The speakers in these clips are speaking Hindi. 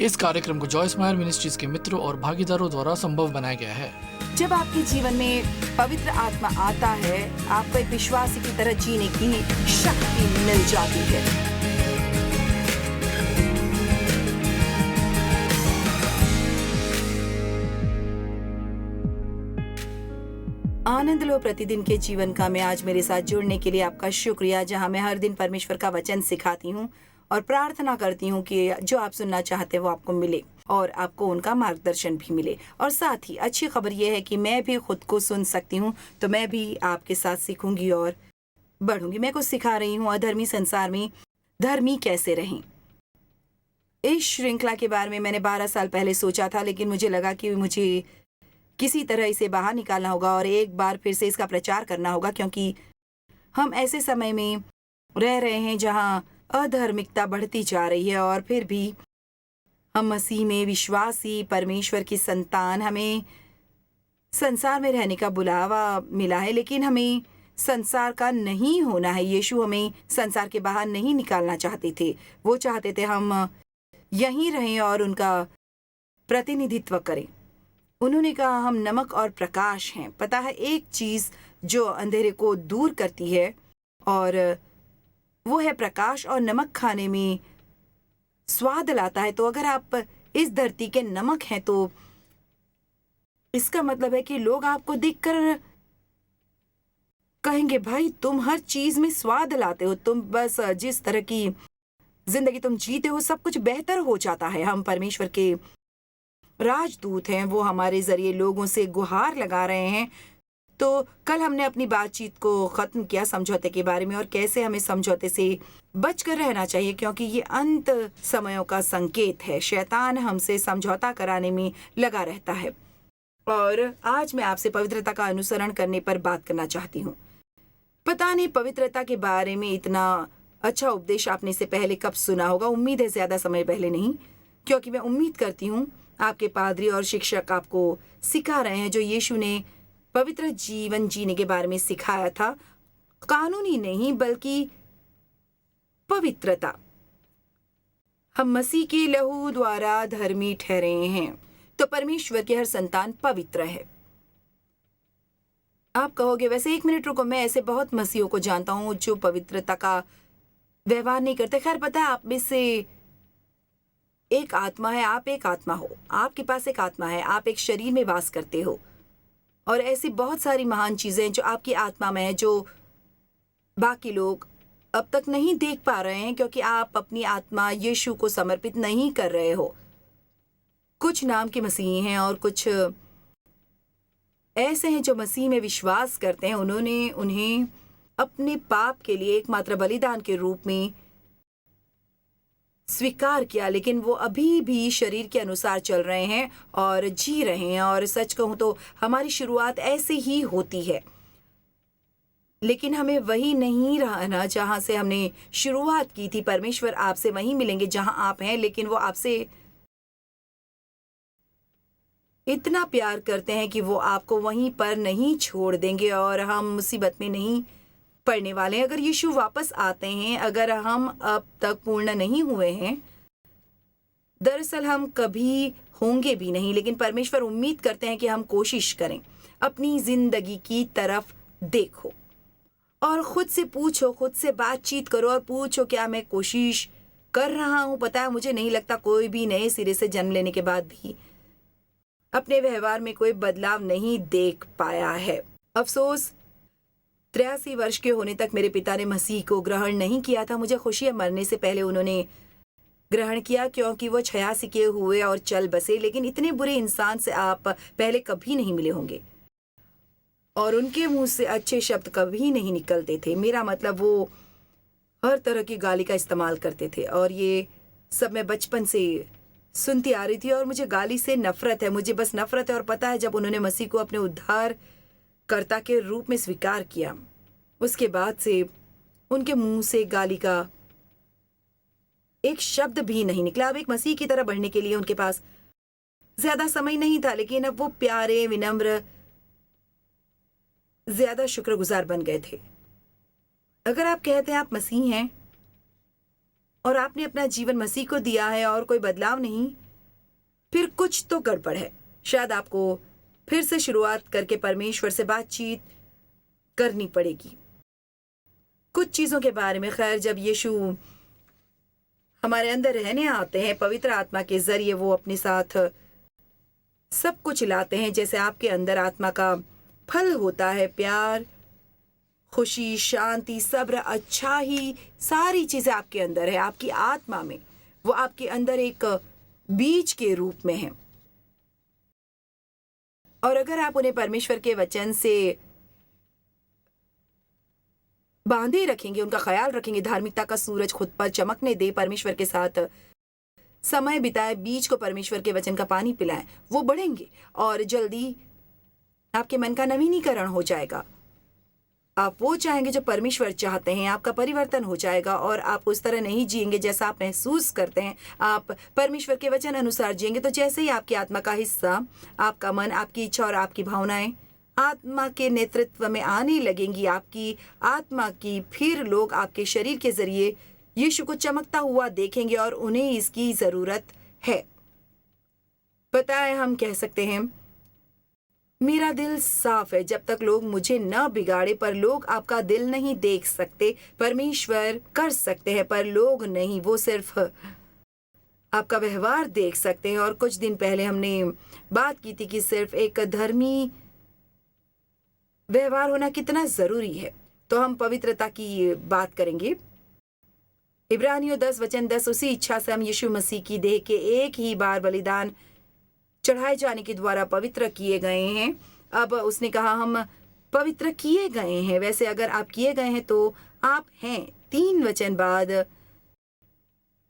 इस कार्यक्रम को जॉयस मायर मिनिस्ट्रीज के मित्रों और भागीदारों द्वारा संभव बनाया गया है। जब आपके जीवन में पवित्र आत्मा आता है, आपको एक विश्वासी की तरह जीने की शक्ति मिल जाती है। आनंद लो प्रतिदिन के जीवन का में आज मेरे साथ जुड़ने के लिए आपका शुक्रिया, जहां मैं हर दिन परमेश्वर का वचन सिखाती हूं और प्रार्थना करती हूं कि जो आप सुनना चाहते हैं वो आपको मिले और आपको उनका मार्गदर्शन भी मिले। और साथ ही अच्छी खबर यह है कि मैं भी खुद को सुन सकती हूं, तो मैं भी आपके साथ सीखूंगी और बढ़ूंगी। मैं कुछ सिखा रही हूं अधर्मी संसार में धर्मी कैसे रहें। इस श्रृंखला के बारे में मैंने 12 साल पहले सोचा था, लेकिन मुझे लगा कि मुझे किसी तरह इसे बाहर निकालना होगा और एक बार फिर से इसका प्रचार करना होगा, क्योंकि हम ऐसे समय में रह रहे हैं जहां अधार्मिकता बढ़ती जा रही है और फिर भी हम मसीह में विश्वासी परमेश्वर की संतान, हमें संसार में रहने का बुलावा मिला है, लेकिन हमें संसार का नहीं होना है। यीशु हमें संसार के बाहर नहीं निकालना चाहते थे, वो चाहते थे हम यहीं रहें और उनका प्रतिनिधित्व करें। उन्होंने कहा हम नमक और प्रकाश हैं। पता है एक चीज जो अंधेरे को दूर करती है और वो है प्रकाश, और नमक खाने में स्वाद लाता है। तो अगर आप इस धरती के नमक हैं तो इसका मतलब है कि लोग आपको देखकर कहेंगे भाई तुम हर चीज में स्वाद लाते हो, तुम बस जिस तरह की जिंदगी तुम जीते हो सब कुछ बेहतर हो जाता है। हम परमेश्वर के राजदूत हैं, वो हमारे जरिए लोगों से गुहार लगा रहे हैं। तो कल हमने अपनी बातचीत को खत्म किया समझौते के बारे में और कैसे हमें समझौते से बचकर रहना चाहिए, क्योंकि ये अंत समयों का संकेत है। शैतान हमसे समझौता कराने में लगा रहता है। और आज मैं आपसे पवित्रता का अनुसरण करने पर बात करना चाहती हूँ। पता नहीं पवित्रता के बारे में इतना अच्छा उपदेश आपने से पहले कब सुना होगा। उम्मीद है ज्यादा समय पहले नहीं, क्योंकि मैं उम्मीद करती हूँ आपके पादरी और शिक्षक आपको सिखा रहे हैं जो यीशु ने पवित्र जीवन जीने के बारे में सिखाया था। कानूनी नहीं बल्कि पवित्रता। हम मसीह के लहू द्वारा धर्मी ठहरे हैं, तो परमेश्वर की हर संतान पवित्र है। आप कहोगे वैसे 1 मिनट रुको, मैं ऐसे बहुत मसीहों को जानता हूँ जो पवित्रता का व्यवहार नहीं करते। खैर पता है आप में से एक आत्मा है, आप एक आत्मा हो, आपके पास एक आत्मा है, आप एक शरीर में वास करते हो और ऐसी बहुत सारी महान चीजें जो आपकी आत्मा में है जो बाकी लोग अब तक नहीं देख पा रहे हैं, क्योंकि आप अपनी आत्मा यीशु को समर्पित नहीं कर रहे हो। कुछ नाम के मसीही हैं और कुछ ऐसे हैं जो मसीह में विश्वास करते हैं। उन्होंने उन्हें अपने पाप के लिए एकमात्र बलिदान के रूप में स्वीकार किया, लेकिन वो अभी भी शरीर के अनुसार चल रहे हैं और जी रहे हैं। और सच कहूं तो हमारी शुरुआत ऐसे ही होती है, लेकिन हमें वही नहीं रहना जहां से हमने शुरुआत की थी। परमेश्वर आपसे वहीं मिलेंगे जहां आप हैं, लेकिन वो आपसे इतना प्यार करते हैं कि वो आपको वहीं पर नहीं छोड़ देंगे और हम मुसीबत में नहीं पढ़ने वाले हैं। अगर यीशु वापस आते हैं, अगर हम अब तक पूर्ण नहीं हुए हैं, दरअसल हम कभी होंगे भी नहीं, लेकिन परमेश्वर उम्मीद करते हैं कि हम कोशिश करें। अपनी जिंदगी की तरफ देखो और खुद से पूछो, खुद से बातचीत करो और पूछो क्या मैं कोशिश कर रहा हूं। पता है मुझे नहीं लगता कोई भी नए सिरे से जन्म लेने के बाद भी अपने व्यवहार में कोई बदलाव नहीं देख पाया है। अफसोस 83 वर्ष के होने तक मेरे पिता ने मसीह को ग्रहण नहीं किया था। मुझे खुशी है मरने से पहले उन्होंने ग्रहण किया, क्योंकि वो 86 के हुए और चल बसे। लेकिन इतने बुरे इंसान से आप पहले कभी नहीं मिले होंगे और उनके मुंह से अच्छे शब्द कभी नहीं निकलते थे। मेरा मतलब वो हर तरह की गाली का इस्तेमाल करते थे और ये सब मैं बचपन से सुनती आ रही थी और मुझे गाली से नफरत है, मुझे बस नफरत है। और पता है जब उन्होंने मसीह को अपने उद्धार कर्ता के रूप में स्वीकार किया, उसके बाद से उनके मुंह से गाली का एक शब्द भी नहीं निकला। अब एक मसीह की तरह बढ़ने के लिए उनके पास ज्यादा समय नहीं था, लेकिन अब वो प्यारे, विनम्र, ज्यादा शुक्रगुजार बन गए थे। अगर आप कहते हैं आप मसीह हैं और आपने अपना जीवन मसीह को दिया है और कोई बदलाव नहीं, फिर कुछ तो गड़बड़ है। शायद आपको फिर से शुरुआत करके परमेश्वर से बातचीत करनी पड़ेगी कुछ चीज़ों के बारे में। खैर, जब यीशु हमारे अंदर रहने आते हैं पवित्र आत्मा के जरिए, वो अपने साथ सब कुछ लाते हैं। जैसे आपके अंदर आत्मा का फल होता है, प्यार, खुशी, शांति, सब्र, अच्छाई, सारी चीजें आपके अंदर है, आपकी आत्मा में। वो आपके अंदर एक बीज के रूप में है। और अगर आप उन्हें परमेश्वर के वचन से बांधे रखेंगे, उनका ख्याल रखेंगे, धार्मिकता का सूरज खुद पर चमकने दे, परमेश्वर के साथ समय बिताए, बीज को परमेश्वर के वचन का पानी पिलाएं, वो बढ़ेंगे और जल्दी आपके मन का नवीनीकरण हो जाएगा। आप वो चाहेंगे जो परमेश्वर चाहते हैं, आपका परिवर्तन हो जाएगा और आप उस तरह नहीं जिएंगे जैसा आप महसूस करते हैं। आप परमेश्वर के वचन अनुसार जिएंगे तो जैसे ही आपकी आत्मा का हिस्सा, आपका मन, आपकी इच्छा और आपकी भावनाएं आत्मा के नेतृत्व में आने लगेंगी, आपकी आत्मा की, फिर लोग आपके शरीर के जरिए यीशु को चमकता हुआ देखेंगे और उन्हें इसकी जरूरत है। पता है, हम कह सकते हैं मेरा दिल साफ है। जब तक लोग मुझे न बिगाड़े, पर लोग आपका दिल नहीं देख सकते। परमेश्वर कर सकते हैं पर लोग नहीं, वो सिर्फ आपका व्यवहार देख सकते हैं। और कुछ दिन पहले हमने बात की थी कि सिर्फ एक धर्मी व्यवहार होना कितना जरूरी है। तो हम पवित्रता की बात करेंगे। इब्रानियों 10:10, उसी इच्छा से हम यीशु मसीह की देह के एक ही बार बलिदान चढ़ाए जाने के द्वारा पवित्र किए गए हैं। अब उसने कहा हम पवित्र किए गए हैं। वैसे अगर आप किए गए हैं तो आप हैं। 3 वचन बाद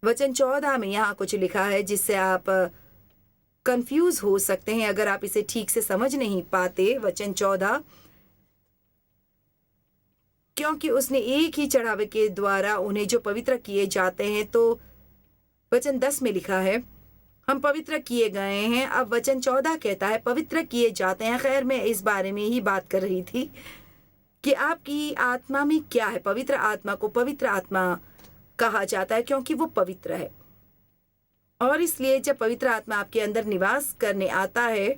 वचन 14 में यहाँ कुछ लिखा है जिससे आप कंफ्यूज हो सकते हैं अगर आप इसे ठीक से समझ नहीं पाते। वचन 14, क्योंकि उसने एक ही चढ़ावे के द्वारा उन्हें जो पवित्र किए जाते हैं। तो वचन 10 में लिखा है हम पवित्र किए गए हैं। अब वचन 14 कहता है पवित्र किए जाते हैं। खैर, मैं इस बारे में ही बात कर रही थी कि आपकी आत्मा में क्या है। पवित्र आत्मा को पवित्र आत्मा कहा जाता है क्योंकि वो पवित्र है। और इसलिए जब पवित्र आत्मा आपके अंदर निवास करने आता है,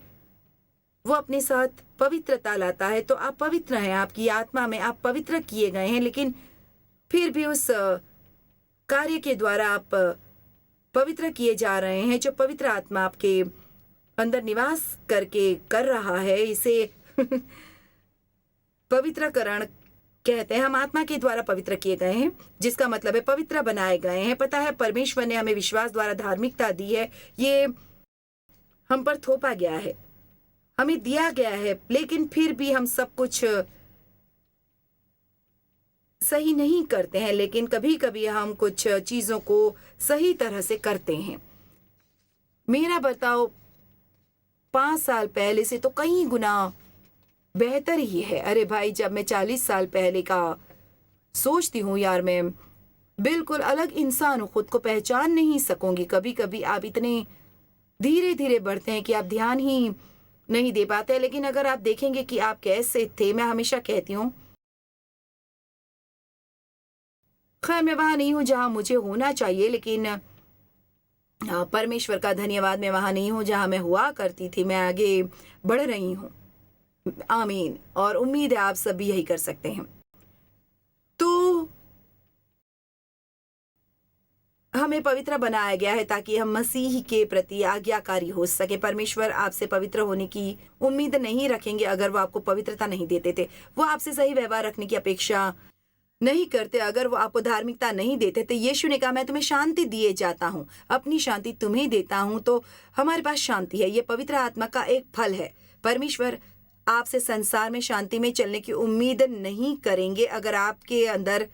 वो अपने साथ पवित्रता लाता है। तो आप पवित्र हैं, आपकी आत्मा में आप पवित्र किए गए हैं। लेकिन फिर भी उस कार्य के द्वारा आप पवित्र किए जा रहे हैं जो पवित्र आत्मा आपके अंदर निवास करके कर रहा है। इसे पवित्रकरण कहते हैं। हम आत्मा के द्वारा पवित्र किए गए हैं, जिसका मतलब है पवित्र बनाए गए हैं। पता है, परमेश्वर ने हमें विश्वास द्वारा धार्मिकता दी है। ये हम पर थोपा गया है, हमें दिया गया है। लेकिन फिर भी हम सब कुछ सही नहीं करते हैं। लेकिन कभी कभी हम कुछ चीजों को सही तरह से करते हैं। मेरा बर्ताव 5 साल पहले से तो कई गुना बेहतर ही है। अरे भाई, जब मैं 40 साल पहले का सोचती हूँ, यार मैं बिल्कुल अलग इंसान हूँ, खुद को पहचान नहीं सकूंगी। कभी कभी आप इतने धीरे धीरे बढ़ते हैं कि आप ध्यान ही नहीं दे पाते। लेकिन अगर आप देखेंगे कि आप कैसे थे, मैं हमेशा कहती हूँ, खैर मैं वहां नहीं हूँ जहां मुझे होना चाहिए, लेकिन परमेश्वर का धन्यवाद, मैं वहां नहीं हूँ जहां मैं हुआ करती थी। मैं आगे बढ़ रही हूँ। आमीन। और उम्मीद है आप सब भी यही कर सकते हैं। तो हमें पवित्र बनाया गया है ताकि हम मसीह के प्रति आज्ञाकारी हो सके। परमेश्वर आपसे पवित्र होने की उम्मीद नहीं रखेंगे अगर वो आपको पवित्रता नहीं देते थे। वो आपसे सही व्यवहार रखने की अपेक्षा नहीं करते अगर वो आपको धार्मिकता नहीं देते थे। यीशु ने कहा मैं तुम्हें शांति दिए जाता हूँ, अपनी शांति तुम्हें देता हूँ। तो हमारे पास शांति है। ये पवित्र आत्मा का एक फल है। परमेश्वर आपसे संसार में शांति में चलने की उम्मीद नहीं करेंगे अगर आपके अंदर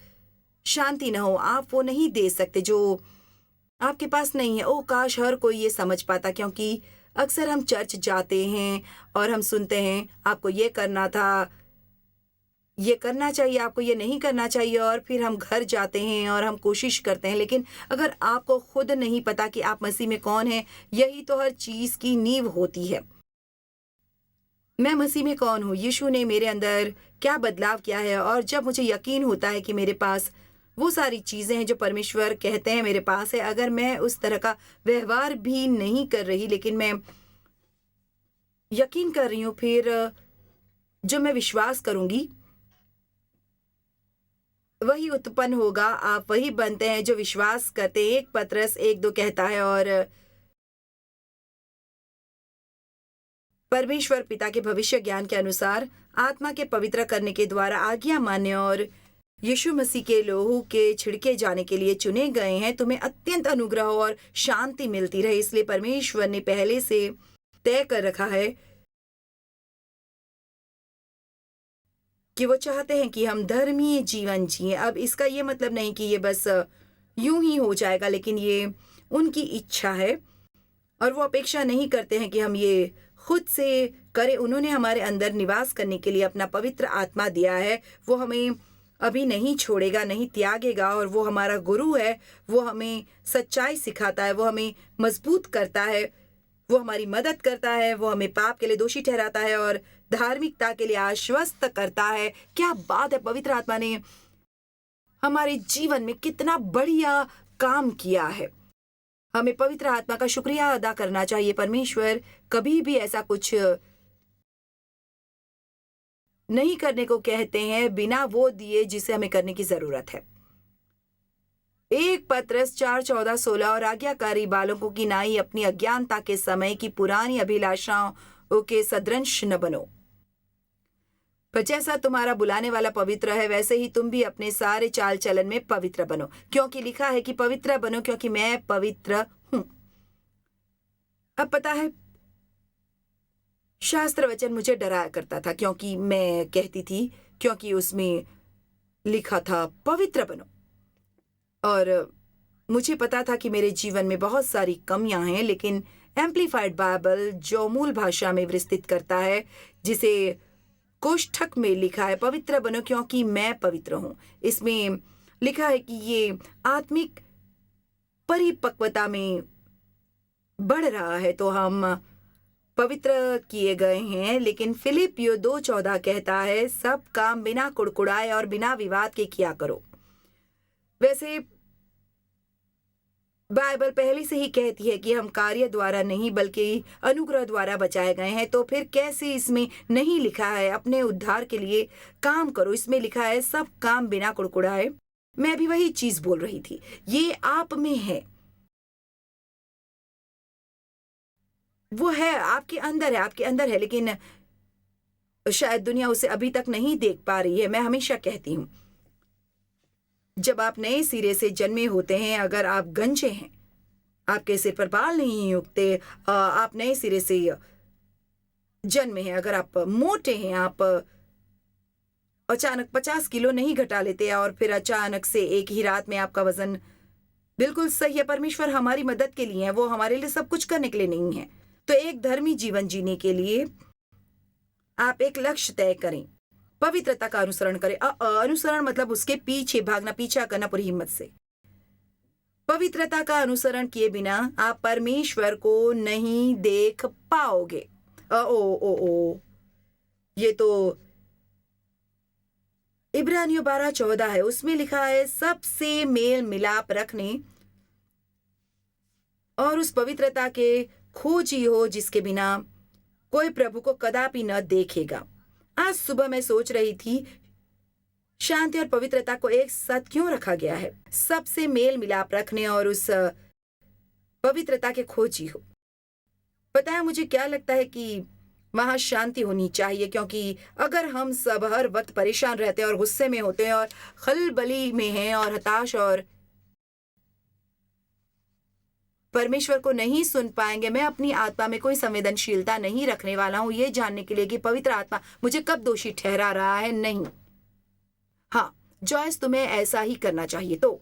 शांति न हो। आप वो नहीं दे सकते जो आपके पास नहीं है। ओ काश हर कोई ये समझ पाता, क्योंकि अक्सर हम चर्च जाते हैं और हम सुनते हैं आपको ये करना था, ये करना चाहिए, आपको ये नहीं करना चाहिए। और फिर हम घर जाते हैं और हम कोशिश करते हैं। लेकिन अगर आपको खुद नहीं पता कि आप मसीह में कौन है, यही तो हर चीज की नींव होती है। मैं मसीह में कौन हूँ, यीशु ने मेरे अंदर क्या बदलाव किया है। और जब मुझे यकीन होता है कि मेरे पास वो सारी चीज़ें हैं जो परमेश्वर कहते हैं मेरे पास है। अगर मैं उस तरह का व्यवहार भी नहीं कर रही, लेकिन मैं यकीन कर रही हूँ, फिर जो मैं विश्वास करूँगी वही उत्पन्न होगा। आप वही बनते हैं जो विश्वास करते हैं। 1 पतरस 1:2 कहता है, और परमेश्वर पिता के भविष्य ज्ञान के अनुसार आत्मा के पवित्र करने के द्वारा आज्ञा मानने और यीशु मसीह के लोहू के छिड़के जाने के लिए चुने गए हैं। तुम्हें अत्यंत अनुग्रह और शांति मिलती रहे। इसलिए परमेश्वर ने पहले से तय कर रखा है कि वो चाहते हैं कि हम धर्मीय जीवन जिएं। अब इसका ये मतलब नहीं कि ये बस यूं ही हो जाएगा, लेकिन ये उनकी इच्छा है और वो अपेक्षा नहीं करते हैं कि हम ये खुद से करें। उन्होंने हमारे अंदर निवास करने के लिए अपना पवित्र आत्मा दिया है। वो हमें अभी नहीं छोड़ेगा, नहीं त्यागेगा, और वो हमारा गुरु है। वो हमें सच्चाई सिखाता है, वो हमें मजबूत करता है, वो हमारी मदद करता है, वो हमें पाप के लिए दोषी ठहराता है और धार्मिकता के लिए आश्वस्त करता है। क्या बात है! पवित्र आत्मा ने हमारे जीवन में कितना बढ़िया काम किया है। हमें पवित्र आत्मा का शुक्रिया अदा करना चाहिए। परमेश्वर कभी भी ऐसा कुछ नहीं करने को कहते हैं बिना वो दिए जिसे हमें करने की जरूरत है। 1 पतरस 4:14-16 और आज्ञाकारी बालकों की नाई अपनी अज्ञानता के समय की पुरानी अभिलाषाओं के सदृश न बनो, पर जैसा तुम्हारा बुलाने वाला पवित्र है वैसे ही तुम भी अपने सारे चाल चलन में पवित्र बनो, क्योंकि लिखा है कि पवित्र बनो क्योंकि मैं पवित्र हूं। अब पता है, शास्त्र वचन मुझे डराया करता था क्योंकि मैं कहती थी, क्योंकि उसमें लिखा था पवित्र बनो, और मुझे पता था कि मेरे जीवन में बहुत सारी कमियां हैं। लेकिन एम्प्लीफाइड बाइबल जो मूल भाषा में विस्तृत करता है, जिसे कोष्ठक में लिखा है पवित्र बनो क्योंकि मैं पवित्र हूं, इसमें लिखा है कि ये आत्मिक परिपक्वता में बढ़ रहा है तो हम पवित्र किए गए हैं। लेकिन फिलिपियो 2:14 कहता है सब काम बिना कुड़कुड़ाए और बिना विवाद के किया करो। वैसे बाइबल पहले से ही कहती है कि हम कार्य द्वारा नहीं बल्कि अनुग्रह द्वारा बचाए गए हैं, तो फिर कैसे इसमें नहीं लिखा है अपने उद्धार के लिए काम करो? इसमें लिखा है सब काम बिना कुड़कुड़ाए। मैं भी वही चीज बोल रही थी, ये आप में है, वो है आपके अंदर है, आपके अंदर है, लेकिन शायद दुनिया उसे अभी तक नहीं देख पा रही है। मैं हमेशा कहती हूँ, जब आप नए सिरे से जन्मे होते हैं, अगर आप गंजे हैं, आपके सिर पर बाल नहीं उगते, आप नए सिरे से जन्मे हैं, अगर आप मोटे हैं, आप अचानक 50 किलो नहीं घटा लेते और फिर अचानक से एक ही रात में आपका वजन बिल्कुल सही है। परमेश्वर हमारी मदद के लिए है, वो हमारे लिए सब कुछ करने के लिए नहीं है। तो एक धर्मी जीवन जीने के लिए आप एक लक्ष्य तय करें, पवित्रता का अनुसरण करें। अनुसरण मतलब उसके पीछे भागना, पीछा करना पूरी हिम्मत से। पवित्रता का अनुसरण किए बिना आप परमेश्वर को नहीं देख पाओगे। ये तो इब्रानियों 12:14 है, उसमें लिखा है सबसे मेल मिलाप रखने और उस पवित्रता के खोजी हो जिसके बिना कोई प्रभु को कदापि न देखेगा। आज सुबह मैं सोच रही थी, शांति और पवित्रता को एक साथ क्यों रखा गया है? सबसे मेल मिलाप रखने और उस पवित्रता के खोजी हो। पता है मुझे क्या लगता है कि वहां शांति होनी चाहिए, क्योंकि अगर हम सब हर वक्त परेशान रहते हैं और गुस्से में होते हैं और खलबली में हैं और हताश और परमेश्वर को नहीं सुन पाएंगे। मैं अपनी आत्मा में कोई संवेदनशीलता नहीं रखने वाला हूं ये जानने के लिए कि पवित्र आत्मा मुझे कब दोषी ठहरा रहा है। नहीं, हाँ जॉयस, तुम्हें ऐसा ही करना चाहिए। तो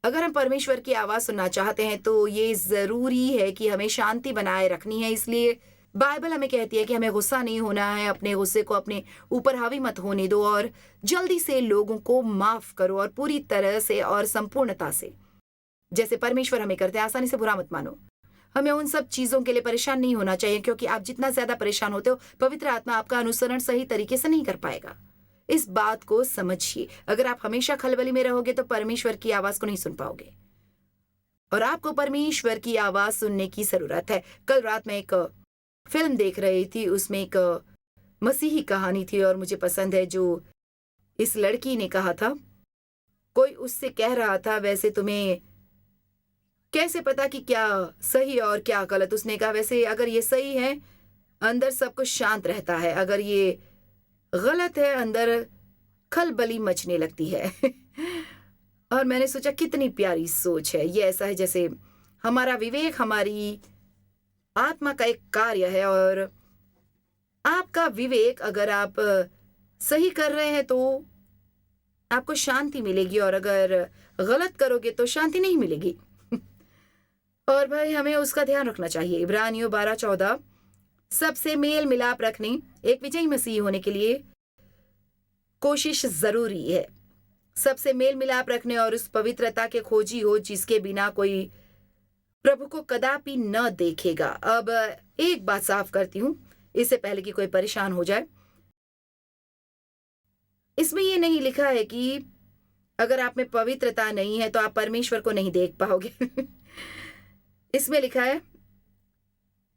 अगर हम परमेश्वर की आवाज सुनना चाहते हैं तो ये जरूरी है कि हमें शांति बनाए रखनी है। इसलिए बाइबल हमें कहती है कि हमें गुस्सा नहीं होना है, अपने गुस्से को अपने ऊपर हावी मत होने दो और जल्दी से लोगों को माफ करो और पूरी तरह से और संपूर्णता से, जैसे परमेश्वर हमें करते हैं। आसानी से बुरा मत मानो। हमें उन सब चीजों के लिए परेशान नहीं होना चाहिए, क्योंकि आप जितना ज्यादा परेशान होते हो, पवित्र आत्मा आपका अनुसरण सही तरीके से नहीं कर पाएगा। इस बात को समझिए। अगर आप हमेशा खलबली में रहोगे तो परमेश्वर की आवाज को नहीं सुन पाओगे, और आपको परमेश्वर की आवाज सुनने की जरूरत है। कल रात में एक फिल्म देख रही थी, उसमें एक मसीही कहानी थी और मुझे पसंद है। जो इस लड़की ने कहा था, कोई उससे कह रहा था, वैसे तुम्हें कैसे पता कि क्या सही और क्या गलत? उसने कहा, वैसे अगर ये सही है अंदर सब कुछ शांत रहता है, अगर ये गलत है अंदर खलबली मचने लगती है। और मैंने सोचा कितनी प्यारी सोच है ये। ऐसा है जैसे हमारा विवेक हमारी आत्मा का एक कार्य है, और आपका विवेक अगर आप सही कर रहे हैं तो आपको शांति मिलेगी, और अगर गलत करोगे तो शांति नहीं मिलेगी। और भाई हमें उसका ध्यान रखना चाहिए। इब्रानियों 12:14, सबसे मेल मिलाप रखने, एक विजयी मसीह होने के लिए कोशिश जरूरी है। सबसे मेल मिलाप रखने और उस पवित्रता के खोजी हो जिसके बिना कोई प्रभु को कदापि न देखेगा। अब एक बात साफ करती हूं इससे पहले कि कोई परेशान हो जाए। इसमें यह नहीं लिखा है कि अगर आप में पवित्रता नहीं है तो आप परमेश्वर को नहीं देख पाओगे। इसमें लिखा है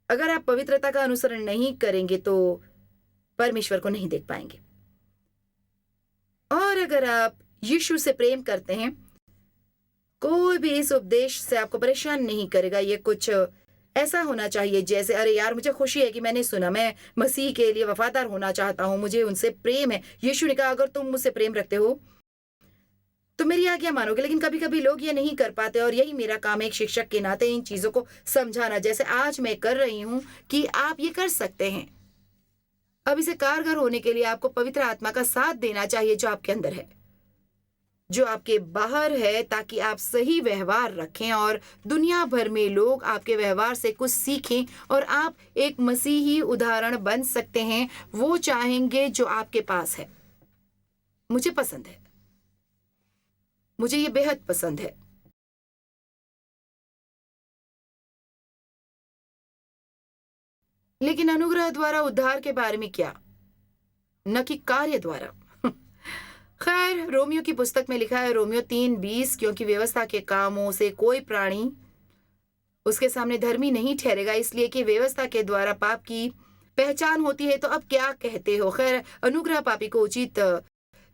अगर आप पवित्रता का अनुसरण नहीं करेंगे तो परमेश्वर को नहीं देख पाएंगे। और अगर आप यीशु से प्रेम करते हैं, कोई भी इस उपदेश से आपको परेशान नहीं करेगा। ये कुछ ऐसा होना चाहिए जैसे, अरे यार मुझे खुशी है कि मैंने सुना, मैं मसीह के लिए वफादार होना चाहता हूं, मुझे उनसे प्रेम है। यीशु ने कहा अगर तुम मुझसे प्रेम रखते हो तो मेरी आज्ञा मानोगे। लेकिन कभी कभी लोग ये नहीं कर पाते, और यही मेरा काम है एक शिक्षक के नाते इन चीजों को समझाना, जैसे आज मैं कर रही हूं कि आप ये कर सकते हैं। अब इसे कारगर होने के लिए आपको पवित्र आत्मा का साथ देना चाहिए जो आपके अंदर है, जो आपके बाहर है, ताकि आप सही व्यवहार रखें और दुनिया भर में लोग आपके व्यवहार से कुछ सीखें और आप एक मसीही उदाहरण बन सकते हैं। वो चाहेंगे जो आपके पास है। मुझे पसंद है, मुझे ये बेहद पसंद है। लेकिन अनुग्रह द्वारा उद्धार के बारे में क्या, न कि कार्य द्वारा। खैर, रोमियो की पुस्तक में लिखा है, रोमियो 3:20, क्योंकि व्यवस्था के कामों से कोई प्राणी उसके सामने धर्मी नहीं ठहरेगा, इसलिए कि व्यवस्था के द्वारा पाप की पहचान होती है। तो अब क्या कहते हो? खैर, अनुग्रह पापी को उचित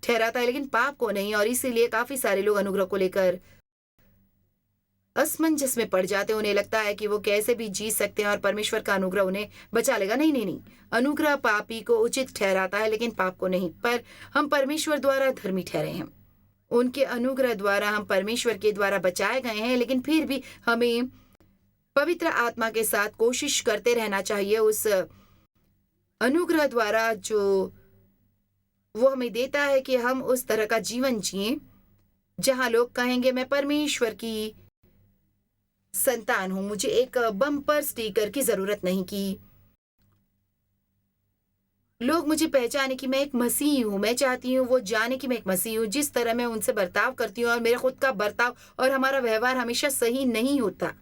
ठहराता है लेकिन पाप को नहीं, और इसीलिए काफी सारे लोग अनुग्रह को लेकर असमंजस में पड़ जाते हैं। उन्हें लगता है कि वो कैसे भी जी सकते हैं और परमेश्वर का अनुग्रह उन्हें बचा लेगा। नहीं नहीं नहीं, अनुग्रह पापी को उचित ठहराता है लेकिन पाप को नहीं। पर हम परमेश्वर द्वारा धर्मी ठहरे हैं, उनके अनुग्रह द्वारा हम परमेश्वर के द्वारा बचाए गए हैं। लेकिन फिर भी हमें पवित्र आत्मा के साथ कोशिश करते रहना चाहिए उस अनुग्रह द्वारा जो वो हमें देता है, कि हम उस तरह का जीवन जिएं जहां लोग कहेंगे मैं परमेश्वर की संतान हूं। मुझे एक बम्पर स्टिकर की जरूरत नहीं कि लोग मुझे पहचाने कि मैं एक मसीह हूं। मैं चाहती हूं वो जाने कि मैं एक मसीह हूं। जिस तरह मैं उनसे बर्ताव करती हूं और मेरा खुद का बर्ताव और हमारा व्यवहार हमेशा सही नहीं होता।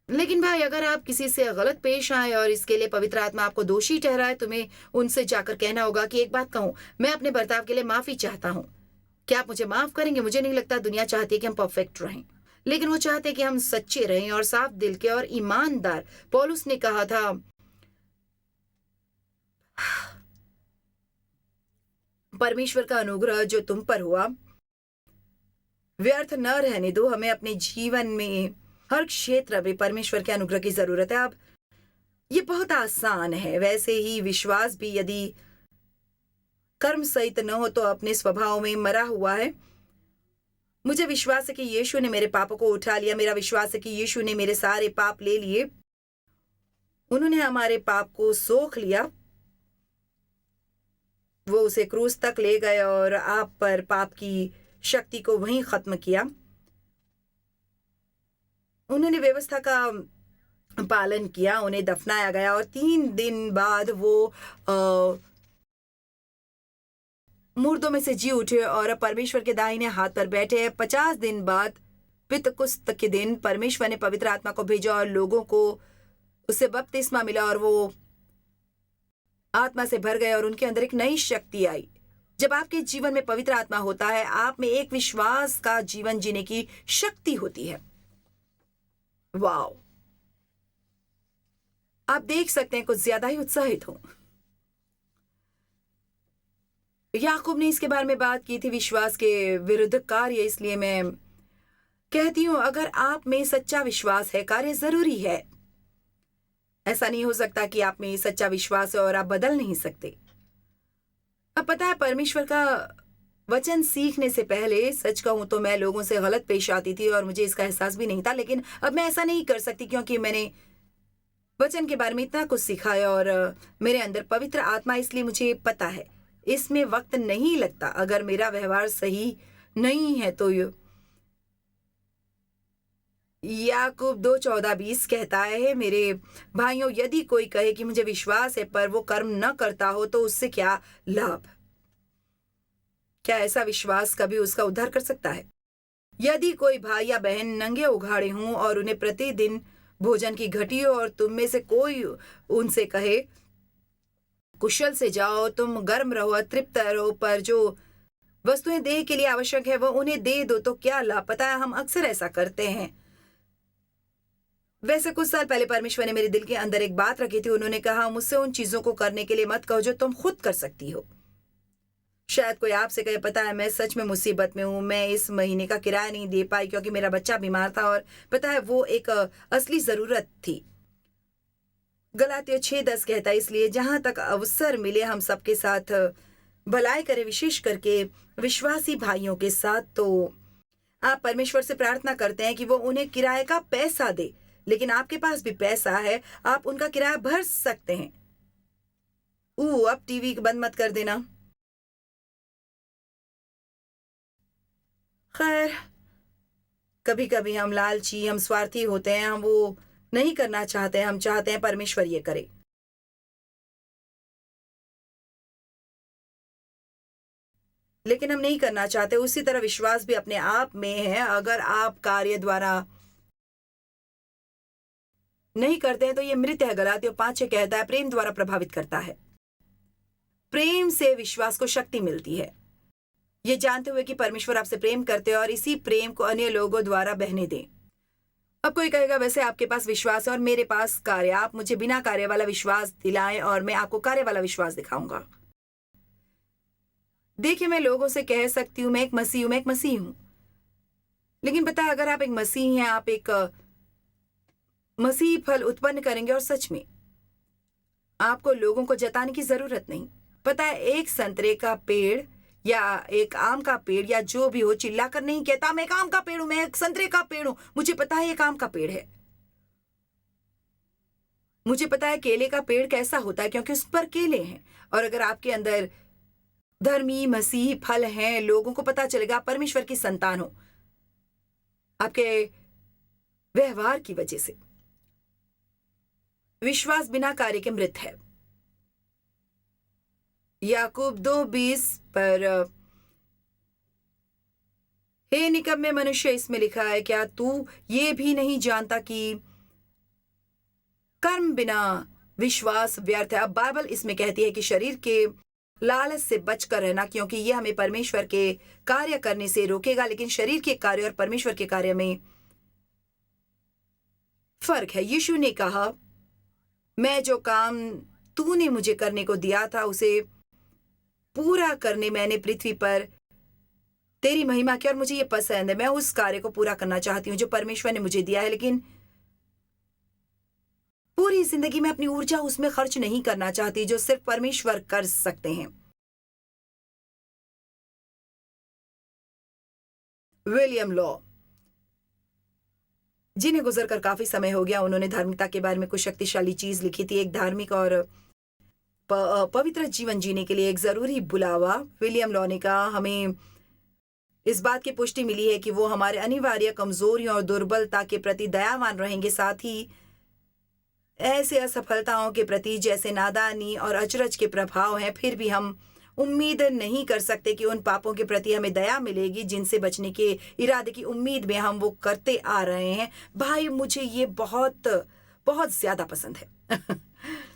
लेकिन भाई, अगर आप किसी से गलत पेश आए और इसके लिए पवित्र आत्मा आपको दोषी ठहराए, तुम्हें उनसे जाकर कहना होगा कि एक बात कहूं, मैं अपने बर्ताव के लिए माफी चाहता हूं, क्या आप मुझे माफ करेंगे? मुझे नहीं लगता दुनिया चाहती है कि हम परफेक्ट रहें, लेकिन वो चाहते हैं कि हम सच्चे रहें और साफ दिल के और ईमानदार। पौलुस ने कहा था, परमेश्वर का अनुग्रह जो तुम पर हुआ व्यर्थ न रहने दो। हमें अपने जीवन में हर क्षेत्र में परमेश्वर के अनुग्रह की जरूरत है। अब ये बहुत आसान है। वैसे ही विश्वास भी यदि कर्म सहित न हो तो अपने स्वभाव में मरा हुआ है। मुझे विश्वास है कि यीशु ने मेरे पापों को उठा लिया। मेरा विश्वास है कि यीशु ने मेरे सारे पाप ले लिए। उन्होंने हमारे पाप को सोख लिया। वो उसे क्रूस तक ले गए और आप पर पाप की शक्ति को वहीं खत्म किया। उन्होंने व्यवस्था का पालन किया, उन्हें दफनाया गया और 3 दिन बाद वो मुर्दों में से जी उठे और अब परमेश्वर के दाहिने हाथ पर बैठे हैं। 50 दिन बाद पितकुस्त के दिन परमेश्वर ने पवित्र आत्मा को भेजा और लोगों को उससे बपतिस्मा मिला और वो आत्मा से भर गए और उनके अंदर एक नई शक्ति आई। जब आपके जीवन में पवित्र आत्मा होता है, आप में एक विश्वास का जीवन जीने की शक्ति होती है। वाओ! आप देख सकते हैं कुछ ज्यादा ही उत्साहित हूं। याकूब ने इसके बारे में बात की थी, विश्वास के विरुद्ध कार्य। इसलिए मैं कहती हूं, अगर आप में सच्चा विश्वास है, कार्य जरूरी है। ऐसा नहीं हो सकता कि आप में सच्चा विश्वास है और आप बदल नहीं सकते। अब पता है, परमेश्वर का वचन सीखने से पहले सच कहूं तो मैं लोगों से गलत पेश आती थी और मुझे इसका एहसास भी नहीं था। लेकिन अब मैं ऐसा नहीं कर सकती, क्योंकि मैंने वचन के बारे में इतना कुछ सीखा है और मेरे अंदर पवित्र आत्मा, इसलिए मुझे पता है इसमें वक्त नहीं लगता। अगर मेरा व्यवहार सही नहीं है तो याकूब 2:14-20 कहता है, मेरे भाइयों, यदि कोई कहे कि मुझे विश्वास है पर वो कर्म न करता हो तो उससे क्या लाभ? क्या ऐसा विश्वास कभी उसका उद्धार कर सकता है? यदि कोई भाई या बहन नंगे उघाड़े हों और उन्हें प्रतिदिन भोजन की घटी हो और तुम में से कोई उनसे कहे, कुशल से जाओ, तुम गर्म रहो, तृप्त रहो, पर जो वस्तुएं देह के लिए आवश्यक है वो उन्हें दे दो, तो क्या लाभ? पता है, हम अक्सर ऐसा करते हैं। वैसे कुछ साल पहले परमेश्वर ने मेरे दिल के अंदर एक बात रखी थी। उन्होंने कहा, मुझसे उन चीजों को करने के लिए मत कहो जो तुम खुद कर सकती हो। शायद कोई आपसे कहे, पता है मैं सच में मुसीबत में हूं, मैं इस महीने का किराया नहीं दे पाई क्योंकि मेरा बच्चा बीमार था, और पता है वो एक असली जरूरत थी। गलातियों 6:10 कहता है, इसलिए जहां तक अवसर मिले हम सबके साथ भलाई करें, विशेष करके विश्वासी भाइयों के साथ। तो आप परमेश्वर से प्रार्थना करते हैं कि वो उन्हें किराए का पैसा दे, लेकिन आपके पास भी पैसा है, आप उनका किराया भर सकते हैं। अब टीवी बंद मत कर देना। खैर, कभी कभी हम लालची, हम स्वार्थी होते हैं, हम वो नहीं करना चाहते हैं, हम चाहते हैं परमेश्वर ये करे। लेकिन हम नहीं करना चाहते। उसी तरह विश्वास भी अपने आप में है। अगर आप कार्य द्वारा नहीं करते हैं तो ये मृत है। गलातियों 5:6 कहता है, प्रेम द्वारा प्रभावित करता है। प्रेम से विश्वास को शक्ति मिलती है, ये जानते हुए कि परमेश्वर आपसे प्रेम करते हैं, और इसी प्रेम को अन्य लोगों द्वारा बहने दें। अब कोई कहेगा, वैसे आपके पास विश्वास है और मेरे पास कार्य, आप मुझे बिना कार्य वाला विश्वास दिलाएं और मैं आपको कार्य वाला विश्वास दिखाऊंगा। देखिए, मैं लोगों से कह सकती हूं, मैं एक मसीह हूं, लेकिन पता है, अगर आप एक मसीह हैं, आप एक मसीह फल उत्पन्न करेंगे, और सच में आपको लोगों को जताने की जरूरत नहीं। पता है, एक संतरे का पेड़ या एक आम का पेड़ या जो भी हो, चिल्लाकर नहीं कहता, मैं एक आम का पेड़ हूं, मैं एक संतरे का पेड़ हूं, मुझे पता है एक आम का पेड़ है, मुझे पता है केले का पेड़ कैसा होता है, क्योंकि उस पर केले हैं। और अगर आपके अंदर धर्मी मसीह फल हैं, लोगों को पता चलेगा आप परमेश्वर की संतान हो, आपके व्यवहार की वजह से। विश्वास बिना कार्य के मृत है। याकूब 2:20 पर, हे निकम्मे मनुष्य, इसमें लिखा है, क्या तू ये भी नहीं जानता कि कर्म बिना विश्वास व्यर्थ है? अब बाइबल इसमें कहती है कि शरीर के लालच से बचकर रहना, क्योंकि यह हमें परमेश्वर के कार्य करने से रोकेगा। लेकिन शरीर के कार्य और परमेश्वर के कार्य में फर्क है। यीशु ने कहा, मैं जो काम तूने मुझे करने को दिया था उसे पूरा करने मैंने पृथ्वी पर तेरी महिमा की, और मुझे ये पसंद है। मैं उस कार्य को पूरा करना चाहती हूँ जो परमेश्वर ने मुझे दिया है, लेकिन पूरी जिंदगी में अपनी ऊर्जा उसमें खर्च नहीं करना चाहती जो सिर्फ परमेश्वर कर सकते हैं। विलियम लॉ, जिन्हें गुजरकर काफी समय हो गया, उन्होंने धार्मिकता के बारे में कुछ शक्तिशाली चीज लिखी थी, एक धार्मिक और पवित्र जीवन जीने के लिए एक जरूरी बुलावा। विलियम लॉ ने कहा, हमें इस बात की पुष्टि मिली है कि वो हमारे अनिवार्य कमजोरियों और दुर्बलता के प्रति दयावान रहेंगे, साथ ही ऐसे असफलताओं के प्रति जैसे नादानी और अचरज के प्रभाव हैं, फिर भी हम उम्मीद नहीं कर सकते कि उन पापों के प्रति हमें दया मिलेगी जिनसे बचने के इरादे की उम्मीद में हम वो करते आ रहे हैं। भाई, मुझे ये बहुत बहुत ज्यादा पसंद है।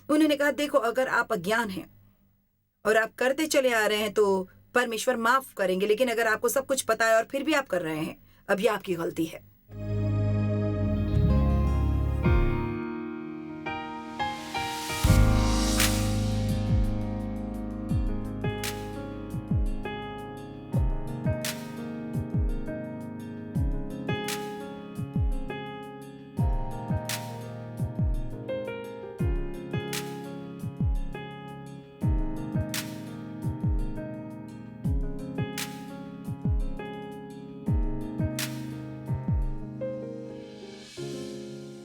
उन्होंने कहा, देखो अगर आप अज्ञान हैं और आप करते चले आ रहे हैं तो परमेश्वर माफ करेंगे, लेकिन अगर आपको सब कुछ पता है और फिर भी आप कर रहे हैं, अब ये आपकी गलती है।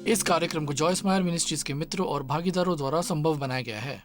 इस कार्यक्रम को जॉयस मायर मिनिस्ट्रीज के मित्रों और भागीदारों द्वारा संभव बनाया गया है।